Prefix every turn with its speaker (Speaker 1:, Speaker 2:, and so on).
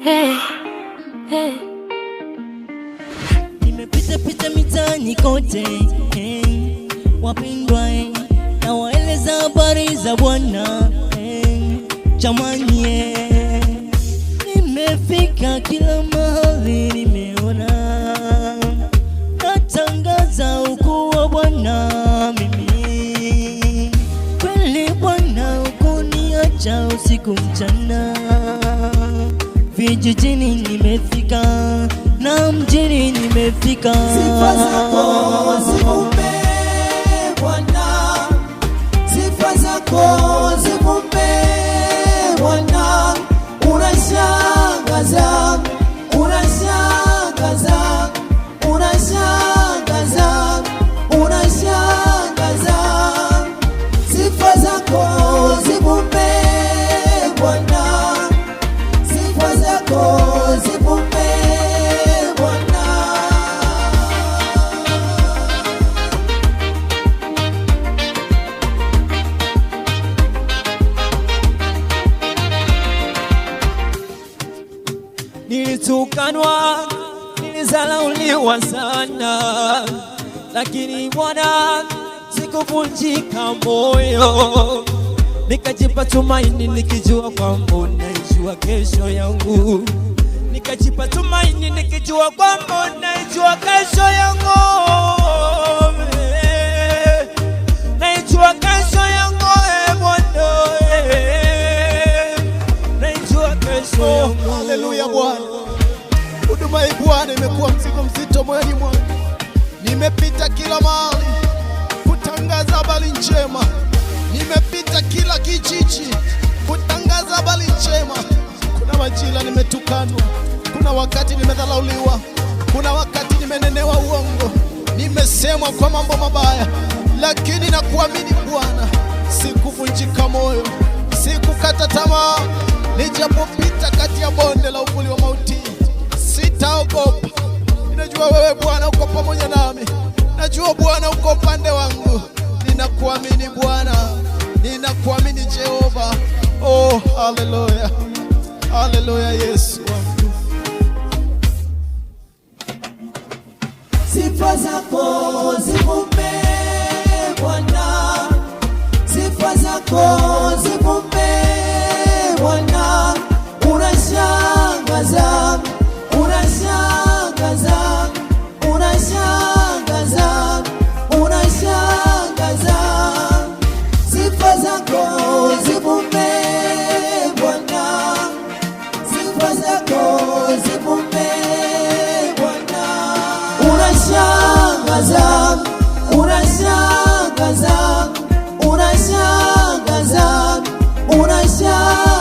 Speaker 1: Hey, hey.
Speaker 2: Nimepita mitaani kote, wapendwa, na waeleza habari za Bwana, jamani, nimefika kila mahali, nimeona natangaza ukuu wa Bwana. Mimi kweli Bwana hukuniacha usiku mchana, vijijini nimefika na mjini nimefika.
Speaker 3: Sifa zako zikupe Bwana, sifa zako zikupe Bwana. Unashangaza, unashangaza, unashangaza, unashangaza. Sifa zako zikupe Bwana, sifa zako zikupe
Speaker 4: Nilitukanwa, nilizalauliwa sana, lakini Bwana sikuvunjika moyo. Nikajipa tumaini nikijua kwamba unaijua kesho yangu. Nikajipa tumaini nikijua kwamba unaijua kesho yangu. Naijua kesho yangu, Bwana. Naijua kesho yangu.
Speaker 3: Haleluya Bwana. Huduma hii Bwana imekuwa mzigo mzito moyoni mwangu. Nimepita kila mahali kutangaza habari njema. Nimepita kila kijiji kutangaza habari njema. Kuna majira nimetukanwa, kuna wakati nimedhalauliwa, kuna wakati nimenenewa uongo, nimesemwa kwa mambo mabaya, lakini nakuamini Bwana, sikuvunjika moyo, sikukata tamaa. Nijapopita kati ya bonde la uvuli wa mauti, sitaogopa. Ninajua wewe Bwana uko pamoja nami. Najua Bwana uko upande wangu. Ninakuamini Bwana, ninakuamini Jehova. Oh, haleluya, haleluya Yesu wangu. Sifa zako zikupe Bwana, sifa zako zikupe Bwana. Unashangaza, unashangaza, unashangaza, unashangaza. Sifa zako zikupe Bwana, sifa zako zikupe Bwana. Unashangaza, unashangaza, unashangaza, unashangaza.